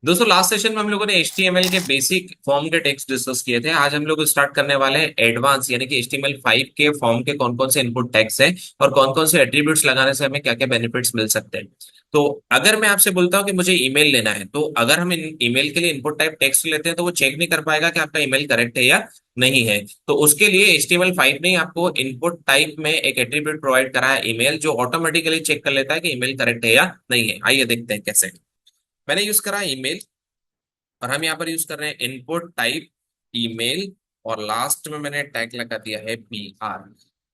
दोस्तों last session में हम लोगों ने HTML के बेसिक फॉर्म के टेक्स्ट डिस्कस किए थे। आज हम लोग स्टार्ट करने वाले हैं एडवांस यानी कि HTML5 के फॉर्म के कौन कौन से इनपुट टैग्स हैं और कौन कौन से एट्रीब्यूट्स लगाने से हमें क्या क्या बेनिफिट्स मिल सकते हैं। तो अगर मैं आपसे बोलता हूं कि मुझे ईमेल लेना है, तो अगर हम ईमेल के लिए इनपुट टाइप टेक्स्ट लेते हैं तो वो चेक नहीं कर पाएगा कि आपका ईमेल करेक्ट है या नहीं है। तो उसके लिए HTML5 ने आपको इनपुट टाइप में एक एट्रीब्यूट प्रोवाइड करा है ईमेल, जो ऑटोमेटिकली चेक कर लेता है कि ईमेल करेक्ट है या नहीं है। आइए देखते हैं कैसे। मैंने यूज करा ईमेल और हम यहाँ पर यूज कर रहे हैं इनपुट टाइप ईमेल, और लास्ट में मैंने टैग लगा दिया है PR।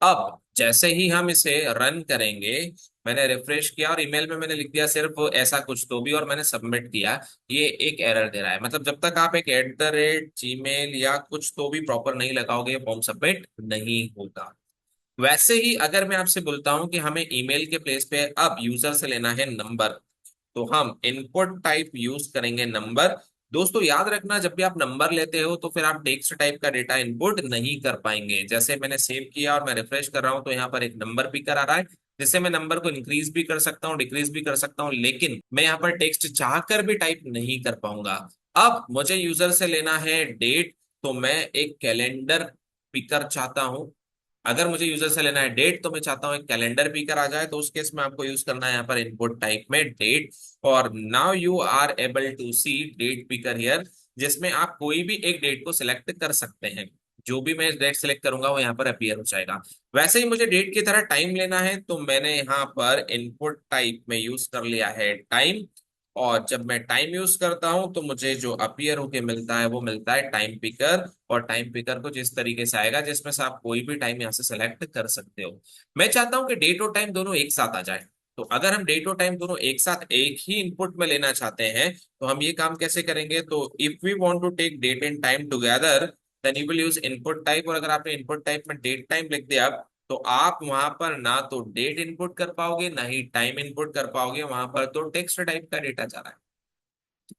अब जैसे ही हम इसे रन करेंगे, मैंने रिफ्रेश किया और ईमेल में मैंने लिख दिया सिर्फ ऐसा कुछ तो भी, और मैंने सबमिट किया। ये एक एरर दे रहा है, मतलब जब तक आप एक @gmail या कुछ तो भी प्रॉपर नहीं लगाओगे फॉर्म सबमिट नहीं होगा। वैसे ही अगर मैं आपसे बोलता हूं कि हमें ईमेल के प्लेस पे अब यूजर से लेना है नंबर, तो हम इनपुट टाइप यूज करेंगे नंबर। दोस्तों याद रखना, जब भी आप नंबर लेते हो तो फिर आप टेक्स्ट टाइप का डेटा इनपुट नहीं कर पाएंगे। जैसे मैंने सेव किया और मैं रिफ्रेश कर रहा हूं, तो यहाँ पर एक नंबर पिकर आ रहा है, जिससे मैं नंबर को इंक्रीज भी कर सकता हूँ, डिक्रीज भी कर सकता हूँ, लेकिन मैं यहाँ पर टेक्स्ट चाहकर भी टाइप नहीं कर पाऊंगा। अब मुझे यूजर से लेना है डेट, तो मैं एक कैलेंडर पिकर चाहता हूँ। अगर मुझे यूजर से लेना है डेट, तो मैं चाहता हूँ एक कैलेंडर पिकर आ जाए, तो उस केस में आपको यूज करना है यहाँ पर इनपुट टाइप में डेट। और now you are able to see date picker here, जिसमें आप कोई भी एक डेट को सिलेक्ट कर सकते हैं। जो भी मैं डेट सिलेक्ट करूंगा वो यहाँ पर अपीयर हो जाएगा। वैसे ही मुझे डेट की तरह टाइम लेना है, तो मैंने यहाँ पर इनपुट टाइप में यूज कर लिया है टाइम। और जब मैं टाइम यूज करता हूं, तो मुझे जो अपीयर होके मिलता है वो मिलता है टाइम पिकर। और टाइम पिकर को जिस तरीके से आएगा, जिसमें से आप कोई भी टाइम यहाँ से सेलेक्ट कर सकते हो। मैं चाहता हूं कि डेट और टाइम दोनों एक साथ आ जाए। तो अगर हम डेट और टाइम दोनों एक साथ एक ही इनपुट में लेना चाहते हैं, तो हम ये काम कैसे करेंगे? तो if we want to take date and time together, then you will use input type. और अगर आपने इनपुट टाइप में डेट टाइम लिख दिया, तो आप वहां पर ना तो डेट इनपुट कर पाओगे ना ही टाइम इनपुट कर पाओगे, वहां पर तो टेक्स्ट टाइप का डेटा जा रहा है।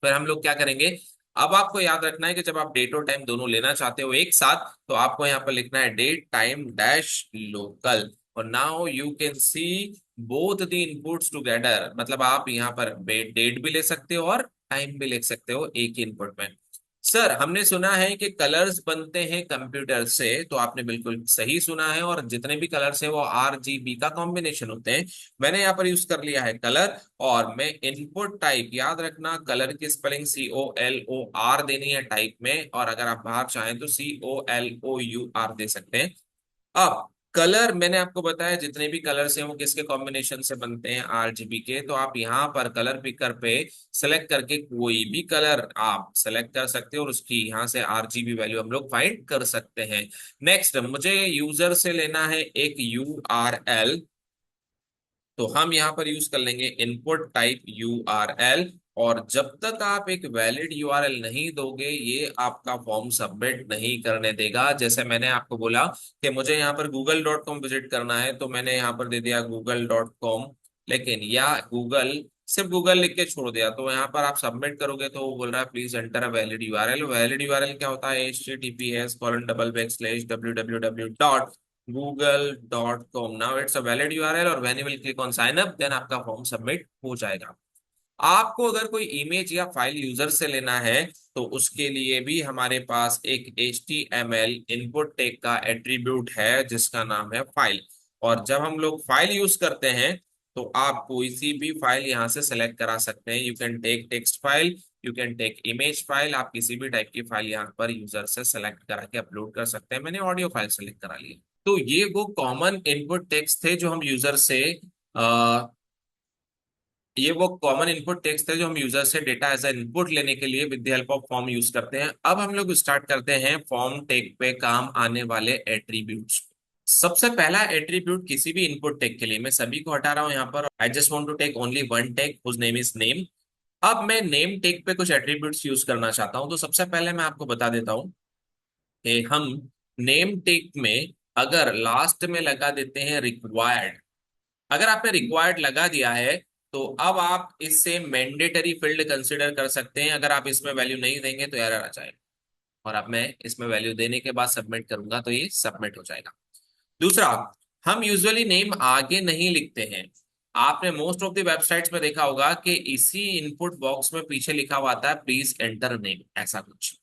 फिर हम लोग क्या करेंगे? अब आपको याद रखना है कि जब आप डेट और टाइम दोनों लेना चाहते हो एक साथ, तो आपको यहाँ पर लिखना है डेट टाइम डैश लोकल। और now you can C both the inputs together, मतलब आप यहाँ पर डेट भी ले सकते हो और टाइम भी लिख सकते हो एक ही इनपुट में। सर हमने सुना है कि कलर्स बनते हैं कंप्यूटर से, तो आपने बिल्कुल सही सुना है, और जितने भी कलर्स हैं वो RGB का कॉम्बिनेशन होते हैं। मैंने यहाँ पर यूज कर लिया है कलर, और मैं इनपुट टाइप, याद रखना कलर की स्पेलिंग COLOR देनी है टाइप में, और अगर आप बाहर चाहें तो COLOUR दे सकते हैं। अब कलर मैंने आपको बताया, जितने भी कलर्स हैं वो किसके कॉम्बिनेशन से बनते हैं? RGB के। तो आप यहाँ पर कलर पिकर पे सेलेक्ट करके कोई भी कलर आप सेलेक्ट कर सकते हो, और उसकी यहाँ से RGB वैल्यू हम लोग फाइंड कर सकते हैं। नेक्स्ट मुझे यूजर से लेना है एक URL, तो हम यहाँ पर यूज कर लेंगे इनपुट टाइप URL। और जब तक आप एक वैलिड URL नहीं दोगे, ये आपका फॉर्म सबमिट नहीं करने देगा। जैसे मैंने आपको बोला कि मुझे यहाँ पर google.com विजिट करना है, तो मैंने यहाँ पर दे दिया google.com, लेकिन या गूगल, सिर्फ गूगल लिख के छोड़ दिया। तो यहाँ पर आप सबमिट करोगे तो वो बोल रहा है please enter a valid URL। Valid URL क्या होता है? https://www. google.com। Now it's a valid URL, और when you will click on sign up, then आपका फॉर्म सबमिट हो जाएगा। आपको अगर कोई इमेज या फाइल यूजर से लेना है, तो उसके लिए भी हमारे पास एक HTML इनपुट टैग का एट्रीब्यूट है, जिसका नाम है फाइल। और जब हम लोग फाइल यूज करते हैं, तो आप कोई सी भी फाइल यहाँ से सेलेक्ट करा सकते हैं। You can take text file, you can take image file, आप किसी भी टाइप की फाइल यहाँ पर यूजर से सेलेक्ट करा के अपलोड कर सकते हैं। मैंने ऑडियो फाइल सेलेक्ट करा ली। तो ये वो कॉमन इनपुट टेक्स्ट थे जो हम यूजर से आ, ये वो कॉमन इनपुट टेक्स्ट है जो हम यूजर से डेटा एज ए इनपुट लेने के लिए with the help of form use करते हैं। अब हम लोग स्टार्ट करते हैं फॉर्म टैग पे काम आने वाले एट्रीब्यूट्स। सबसे पहला एट्रीब्यूट किसी भी इनपुट टैग के लिए, मैं सभी को हटा रहा हूं यहाँ पर, I just want to take only one tag whose name is name. अब मैं नेम टैग पे कुछ एट्रीब्यूट्स यूज करना चाहता हूं, तो सबसे पहले मैं आपको बता देता हूं कि हम नेम टैग में अगर लास्ट में लगा देते हैं रिक्वायर्ड। अगर आपने रिक्वायर्ड लगा दिया है, तो अब आप इससे मैंडेटरी फील्ड कंसिडर कर सकते हैं। अगर आप इसमें वैल्यू नहीं देंगे तो एरर आ जाएगा, और अब मैं इसमें वैल्यू देने के बाद सबमिट करूंगा तो ये सबमिट हो जाएगा। दूसरा, हम यूजुअली नेम आगे नहीं लिखते हैं। आपने मोस्ट ऑफ द वेबसाइट्स में देखा होगा कि इसी इनपुट बॉक्स में पीछे लिखा हुआ आता है प्लीज एंटर नेम, ऐसा कुछ।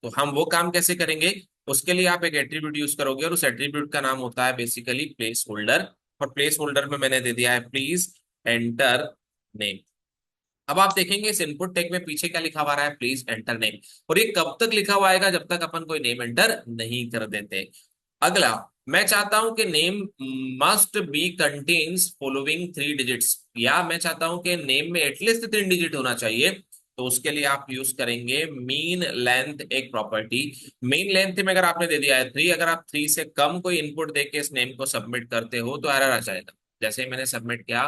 तो हम वो काम कैसे करेंगे, उसके लिए आप एक एट्रीब्यूट यूज करोगे और उस एट्रीब्यूट का नाम होता है बेसिकली प्लेस होल्डर। और प्लेस होल्डर में मैंने दे दिया है प्लीज एंटर नेम। अब आप देखेंगे इस इनपुट टैग में पीछे क्या लिखा हुआ रहा है, प्लीज एंटर नेम। और ये कब तक लिखा हुआ आएगा, जब तक अपन कोई नेम एंटर नहीं कर देते। अगला, मैं चाहता हूं कि name must be contains following 3 digits, या मैं चाहता हूं कि नेम में एटलीस्ट 3 डिजिट होना चाहिए। तो उसके लिए आप यूज करेंगे मीन लेंथ, एक प्रॉपर्टी। मीन लेंथ में अगर आपने दे दिया है 3, अगर आप 3 से कम कोई इनपुट देके इस नेम को सबमिट करते हो तो एरर आ जाएगा। जैसे ही मैंने सबमिट किया,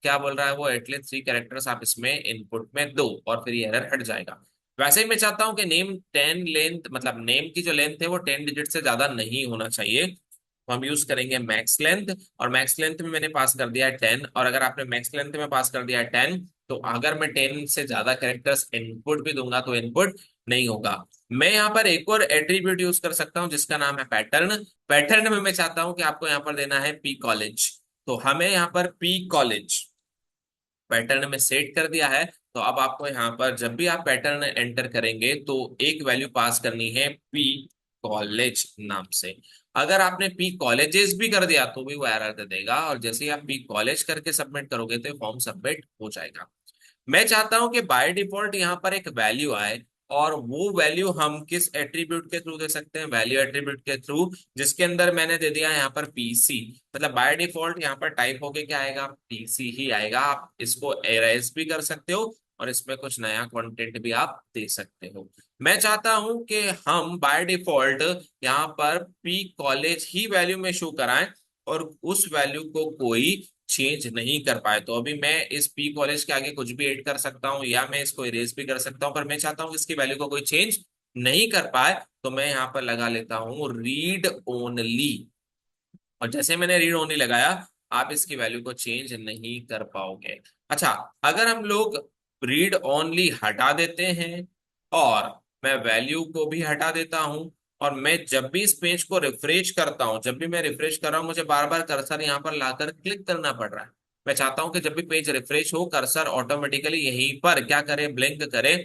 क्या बोल रहा है वो, एटलीस्ट 3 कैरेक्टर्स आप इसमें इनपुट में दो, और फिर ये एरर हट जाएगा। वैसे ही मैं चाहता हूं कि नेम 10 लेंथ, मतलब नेम की जो लेंथ है वो 10 डिजिट से ज्यादा नहीं होना चाहिए। तो हम यूज करेंगे मैक्स लेंथ, और मैक्स लेंथ में मैंने पास कर दिया है 10। और अगर आपने मैक्स लेंथ में पास कर दिया है 10, तो अगर मैं 10 से ज्यादा कैरेक्टर्स इनपुट भी दूंगा तो इनपुट नहीं होगा। मैं यहाँ पर एक और एट्रीब्यूट यूज कर सकता हूँ जिसका नाम है पैटर्न। पैटर्न में मैं चाहता हूँ कि आपको यहाँ पर देना है पी कॉलेज। तो हमें यहाँ पर पी कॉलेज पैटर्न में सेट कर दिया है। तो अब आपको यहाँ पर जब भी आप पैटर्न एंटर करेंगे तो एक वैल्यू पास करनी है पी कॉलेज नाम से। अगर आपने पी कॉलेजेस भी कर दिया तो भी वो एरर दे देगा, और जैसे ही आप पी कॉलेज करके सबमिट करोगे तो फॉर्म सबमिट हो जाएगा। मैं चाहता हूं कि बाय डिफॉल्ट यहाँ पर एक वैल्यू आए, और वो वैल्यू हम किस एट्रीब्यूट के थ्रू दे सकते हैं, वैल्यू एट्रीब्यूट के थ्रू, जिसके अंदर मैंने दे दिया है यहाँ पर पीसी। मतलब बाय डिफॉल्ट यहाँ पर टाइप होके क्या आएगा, पीसी ही आएगा। आप इसको एरेज भी कर सकते हो और इसमें कुछ नया कंटेंट भी आप दे सकते हो। मैं चाहता हूं कि हम बाय डिफॉल्ट यहाँ पर पी कॉलेज ही वैल्यू में शो कराएं, और उस वैल्यू को कोई चेंज नहीं कर पाए। तो अभी मैं इस पी कॉलेज के आगे कुछ भी ऐड कर सकता हूँ या मैं इसको इरेज भी कर सकता हूँ, पर मैं चाहता हूँ कि इसकी वैल्यू को कोई चेंज नहीं कर पाए। तो मैं यहाँ पर लगा लेता हूँ रीड ओनली, और जैसे मैंने रीड ओनली लगाया, आप इसकी वैल्यू को चेंज नहीं कर पाओगे। अच्छा, अगर हम लोग रीड ओनली हटा देते हैं और मैं वैल्यू को भी हटा देता हूं, और मैं जब भी इस पेज को रिफ्रेश करता हूं, जब भी मैं रिफ्रेश कर रहा हूं, मुझे बार बार कर्सर यहां पर लाकर क्लिक करना पड़ रहा है। मैं चाहता हूं कि जब भी पेज रिफ्रेश हो कर्सर ऑटोमेटिकली यहीं पर क्या करे, ब्लिंक करे।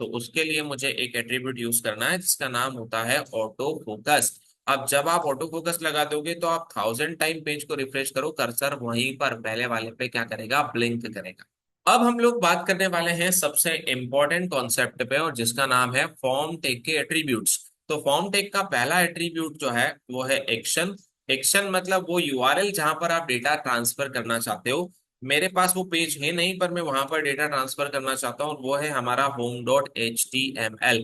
तो उसके लिए मुझे एक एट्रीब्यूट यूज करना है जिसका नाम होता है ऑटो फोकस। अब जब आप ऑटो फोकस लगा दोगे तो आप 1000 टाइम पेज को रिफ्रेश करो, कर्सर वहीं पर पहले वाले पे क्या करेगा, ब्लिंक करेगा। अब हम लोग बात करने वाले हैं सबसे इंपॉर्टेंट कॉन्सेप्ट पे, और जिसका नाम है फॉर्म टैग के एट्रीब्यूट्स। तो फॉर्म टैग का पहला एट्रीब्यूट जो है वो है एक्शन। एक्शन मतलब वो यूआरएल जहां पर आप डेटा ट्रांसफर करना चाहते हो। मेरे पास वो पेज है नहीं, पर मैं वहां पर डेटा ट्रांसफर करना चाहता हूँ, वो है हमारा home.html।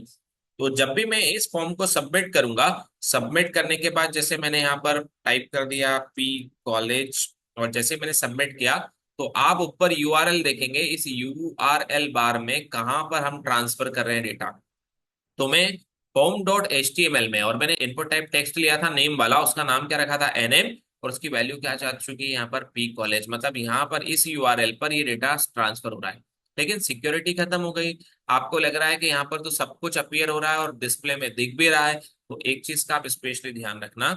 तो जब भी मैं इस फॉर्म को सबमिट करूंगा, सबमिट करने के बाद जैसे मैंने यहाँ पर टाइप कर दिया पी कॉलेज, और जैसे मैंने सबमिट किया, तो आप ऊपर यूआरएल देखेंगे। इस यूआरएल बार में कहां पर हम ट्रांसफर कर रहे हैं डेटा। तो मैं form.html में, और मैंने इनपुट टाइप टेक्स्ट लिया था नेम वाला, उसका नाम क्या रखा था, एनएम। और उसकी वैल्यू क्या जा चुकी है यहाँ पर पी कॉलेज, मतलब यहाँ पर इस यूआरएल पर ये डेटा ट्रांसफर हो रहा है। लेकिन सिक्योरिटी खत्म हो गई। आपको लग रहा है कि यहाँ पर तो सब कुछ अपीयर हो रहा है और डिस्प्ले में दिख भी रहा है। तो एक चीज का आप स्पेशली ध्यान रखना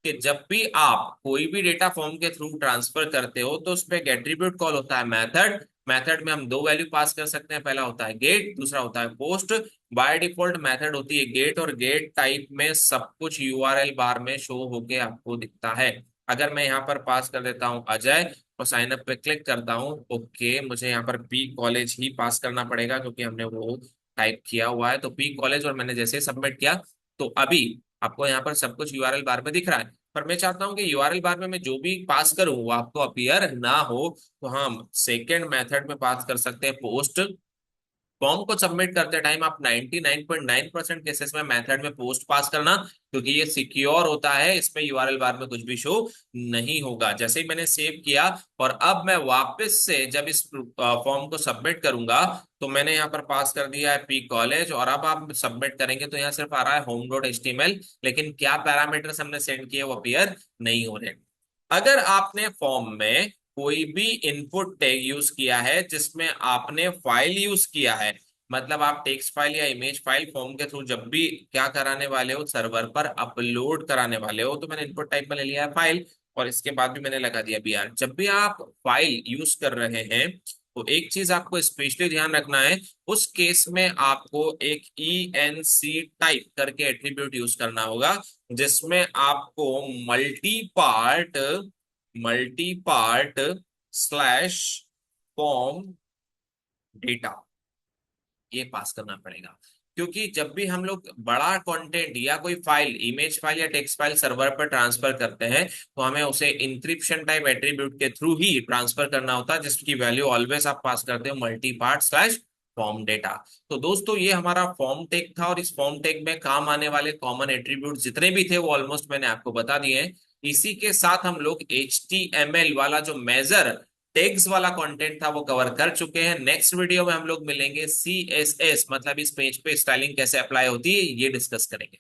कि जब भी आप कोई भी डेटा फॉर्म के थ्रू ट्रांसफर करते हो तो उस पर एक एट्रीब्यूट कॉल होता है मेथड। मेथड में हम दो वैल्यू पास कर सकते हैं, पहला होता है गेट, दूसरा होता है पोस्ट। बाय डिफॉल्ट मेथड होती है गेट, और गेट टाइप में सब कुछ यूआरएल बार में शो होके आपको दिखता है। अगर मैं यहाँ पर पास कर देता हूँ अजय और साइन अप पे क्लिक करता हूँ, ओके, मुझे यहाँ पर पी कॉलेज ही पास करना पड़ेगा क्योंकि हमने वो टाइप किया हुआ है। तो पी कॉलेज, और मैंने जैसे सबमिट किया तो अभी आपको यहाँ पर सब कुछ यूआरएल बार में दिख रहा है। पर मैं चाहता हूँ कि यूआरएल बार में मैं जो भी पास करूँ वो आपको अपीयर ना हो। तो हम सेकेंड मेथड में पास कर सकते हैं पोस्ट। फॉर्म को सबमिट करते टाइम आप 99.9% केसेस में मेथड में पोस्ट पास करना, क्योंकि ये सिक्योर होता है, इसमें यूआरएल बार में कुछ भी शो नहीं होगा। जैसे ही मैंने सेव किया और अब मैं वापस से जब इस फॉर्म को सबमिट करूंगा, तो मैंने यहाँ पर पास कर दिया है पी कॉलेज, और अब आप सबमिट करेंगे तो यहाँ सिर्फ आ रहा है home.html, लेकिन क्या पैरामीटर्स हमने सेंड किए वो अपीयर नहीं हो रहे। अगर आपने फॉर्म में कोई भी इनपुट टैग यूज किया है जिसमें आपने फाइल यूज किया है, मतलब आप टेक्स्ट फाइल या इमेज फाइल फॉर्म के थ्रू जब भी क्या कराने वाले हो, सर्वर पर अपलोड कराने वाले हो, तो मैंने इनपुट टाइप में ले लिया है फाइल। और इसके बाद भी मैंने लगा दिया br। जब भी आप फाइल यूज कर रहे हैं तो एक चीज आपको स्पेशली ध्यान रखना है, उस केस में आपको एक ENC टाइप करके एट्रीब्यूट यूज करना होगा, जिसमें आपको multi part slash form data ये पास करना पड़ेगा। क्योंकि जब भी हम लोग बड़ा कंटेंट या कोई फाइल, इमेज फाइल या टेक्स्ट फाइल सर्वर पर ट्रांसफर करते हैं, तो हमें उसे इंक्रिप्शन टाइप एट्रीब्यूट के थ्रू ही ट्रांसफर करना होता है, जिसकी वैल्यू ऑलवेज आप पास करते हो multi part slash form data. तो दोस्तों ये हमारा फॉर्म टैग था, और इस फॉर्म टैग में काम आने वाले कॉमन एट्रीब्यूट जितने भी थे वो ऑलमोस्ट मैंने आपको बता दिए हैं। इसी के साथ हम लोग HTML वाला जो मेजर टैग्स वाला कंटेंट था वो कवर कर चुके हैं। नेक्स्ट वीडियो में हम लोग मिलेंगे, CSS मतलब इस पेज पे स्टाइलिंग कैसे अप्लाई होती है ये डिस्कस करेंगे।